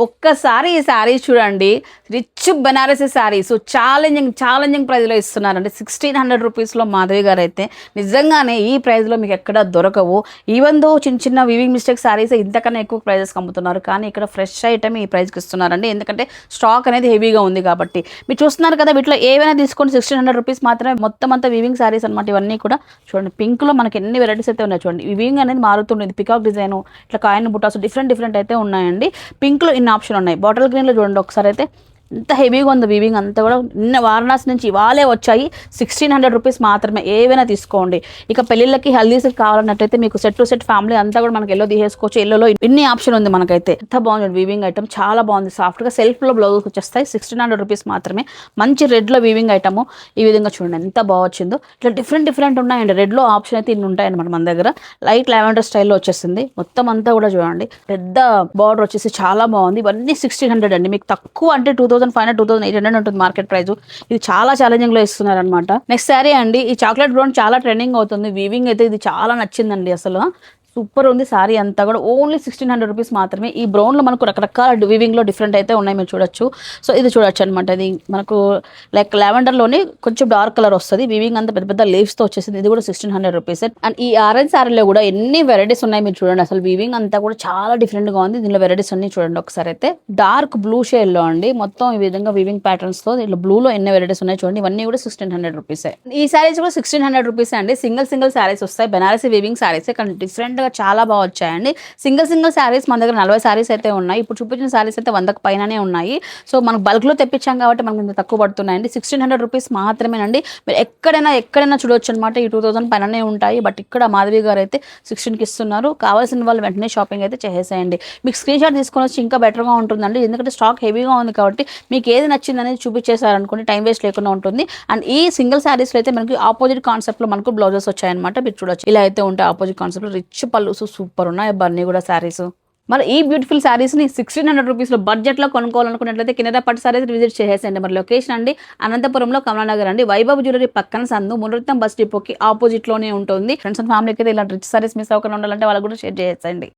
ఒక్కసారి ఈ శారీస్ చూడండి, రిచ్ బెనారసీ శారీస్ ఛాలెంజింగ్ ప్రైస్లో ఇస్తున్నారండి. 1600 రూపీస్లో మాధవి గారు అయితే నిజంగానే ఈ ప్రైస్లో మీకు ఎక్కడ దొరకవు. ఈవెన్ దో చిన్న వీవింగ్ మిస్టేక్ శారీస్ ఇంతకన్నా ఎక్కువ ప్రైజెస్ అమ్ముతున్నారు, కానీ ఇక్కడ ఫ్రెష్ ఐటమ్ ఈ ప్రైస్కి ఇస్తున్నారండి. ఎందుకంటే స్టాక్ అనేది హెవీగా ఉంది కాబట్టి. మీరు చూస్తున్నారు కదా, వీటిలో ఏవైనా తీసుకోండి 1600 రూపీస్ మాత్రమే. మొత్తం అంతా వీవింగ్ శారీస్ అనమాట. ఇవన్నీ కూడా చూడండి, పింక్లో మనకి ఎన్ని వెరైటీస్ అయితే ఉన్నాయి చూడండి. వీవింగ్ అనేది మారుతుండేది, పికాక్ డిజైన్, ఇట్లా కాయిన్ బుటాస్ డిఫరెంట్ అయితే ఉన్నాయండి. పింక్లో ఇన్ని ఆప్షన్ ఉన్నాయి. బాటిల్ గ్రీన్లో చూడండి ఒకసారి అయితే ఎంత హెవీగా ఉంది వీవింగ్ అంతా కూడా. నిన్న వారణాసి నుంచి ఇవాళే వచ్చాయి. 1600 రూపీస్ మాత్రమే. ఏవైనా తీసుకోండి. ఇక పెళ్ళిళ్ళకి హల్దీస్కి కావాలన్నట్టయితే మీకు సెట్ టు సెట్ ఫ్యామిలీ అంతా కూడా మనకి ఎల్లో తీసేసుకోవచ్చు. ఎల్లోలో ఇన్ని ఆప్షన్ ఉంది మనకైతే. ఎంత బాగుంది వీవింగ్ ఐటమ్, చాలా బాగుంది. సాఫ్ట్గా సెల్ఫ్లో బ్లౌజ్ వచ్చేస్తాయి. 1600 రూపీస్ మాత్రమే. మంచి రెడ్లో వీవింగ్ ఐటమ్. ఈ విధంగా చూడండి ఎంత బాగా వచ్చిందో. ఇట్లా డిఫరెంట్ ఉన్నాయండి. రెడ్లో ఆప్షన్ అయితే ఇన్ని ఉంటాయన్నమాట మన దగ్గర. లైట్ లావెండర్ స్టైల్లో వచ్చేసింది. మొత్తం అంతా కూడా చూడండి, పెద్ద బార్డర్ వచ్చేసి చాలా బాగుంది. ఇవన్నీ 1600 అండి. మీకు తక్కువ అంటే 2500 2800 ఉంటుంది మార్కెట్ ప్రైస్. ఇది చాలా ఛాలెంజింగ్ లో ఇస్తున్నారు అనమాట. నెక్స్ట్ శారీ అండి, ఈ చాక్లెట్ బ్రౌన్ చాలా ట్రెండింగ్ అవుతుంది. వీవింగ్ అయితే ఇది చాలా నచ్చిందండి. అసలు సూపర్ ఉంది. సారీ అంతా కూడా ఓన్లీ 1600 రూపీస్ మాత్రమే. ఈ బ్రౌన్లో మనకు రకరకాల వీవింగ్లో డిఫరెంట్ అయితే ఉన్నాయి, మీరు చూడొచ్చు. సో ఇది చూడొచ్చు అనమాట. ఇది మనకు లైక్ లావెండర్లోనే కొంచెం డార్క్ కలర్ వస్తుంది. వీవింగ్ అంతా పెద్ద లీవ్స్తో వచ్చేసింది. ఇది కూడా 1600 రూపీస్. అండ్ ఈ ఆరెంజ్ శారీలో కూడా ఎన్ని వెరైటీస్ ఉన్నాయి మీరు చూడండి. అసలు వీవింగ్ అంతా కూడా చాలా డిఫరెంట్గా ఉంది. దీనిలో వెరైటీస్ అన్ని చూడండి ఒకసారి అయితే. డార్క్ బ్లూ షేడ్లో అండి మొత్తం ఈ విధంగా వీవింగ్ ప్యాటర్న్స్తో. దీంట్లో బ్లూలో ఎన్ని వెరైటీస్ ఉన్నాయి చూడండి. ఇవన్నీ కూడా 1600 రూపీసే. ఈ శారీస్ కూడా 1600 రూపీస్ అండి. సింగిల్ శారీస్ వస్తాయి. బెనారసీ వీవింగ్ శారీస్ కానీ డిఫరెంట్ చాలా బాగా వచ్చాయండి. సింగిల్ శారీస్ మన దగ్గర 40 శారీస్ అయితే ఉన్నాయి. ఇప్పుడు చూపించిన శారీస్ అయితే 100కు పైననే ఉన్నాయి. సో మనకు బల్క్లో తెప్పించాం కాబట్టి మనకు ఇంత తక్కువ పడుతున్నాయండి. 1600 రూపీస్ మాత్రమేనండి. మీరు ఎక్కడైనా చూడొచ్చు అనమాట. ఈ 2000 పైననే ఉంటాయి. బట్ ఇక్కడ మాధవి గారు అయితే 16కి ఇస్తున్నారు. కావాల్సిన వాళ్ళు వెంటనే షాపింగ్ అయితే చేసేయండి. మీకు స్క్రీన్ షాట్ తీసుకొని వచ్చి ఇంకా బెటర్గా ఉంటుందండి. ఎందుకంటే స్టాక్ హెవీగా ఉంది కాబట్టి మీకు ఏది నచ్చింది అనేది చూపించేసారనుకోండి, టైం వేస్ట్ లేకుండా ఉంటుంది. అండ్ ఈ సింగిల్ శారీస్లో అయితే మనకి ఆపోజిట్ కాన్సెప్ట్లో మనకు బ్లౌజెస్ వచ్చాయన్నమాట. మీరు చూడొచ్చు, ఇలా అయితే ఉంటాయి ఆపోజిట్ కాన్సెప్ట్లో. రిచ్ పళ్ళు సూపర్ ఉన్నాయి అన్నీ కూడా శారీస్. మరి ఈ బ్యూటిఫుల్ శారీస్ని 1600 రూపీస్లో బడ్జెట్లో కొనుక్కోవాలనుకున్నట్లయితే కింద పట్టు శారీస్ విజిట్ చేసేయండి. మరి లొకేషన్ అండి అనంతపురంలో కమలానగర్ అండి. వైభవ్ జ్యువెలరీ పక్కన సందు మునృత్తం బస్ డిపోకి ఆపోజిట్లోనే ఉంటుంది. ఫ్రెండ్స్ అండ్ ఫ్యామిలీకి అయితే ఇలా రిచ్ శారీస్ మిస్ అవ్వకుండా ఉండాలంటే వాళ్ళకి కూడా షేర్ చేసేయండి.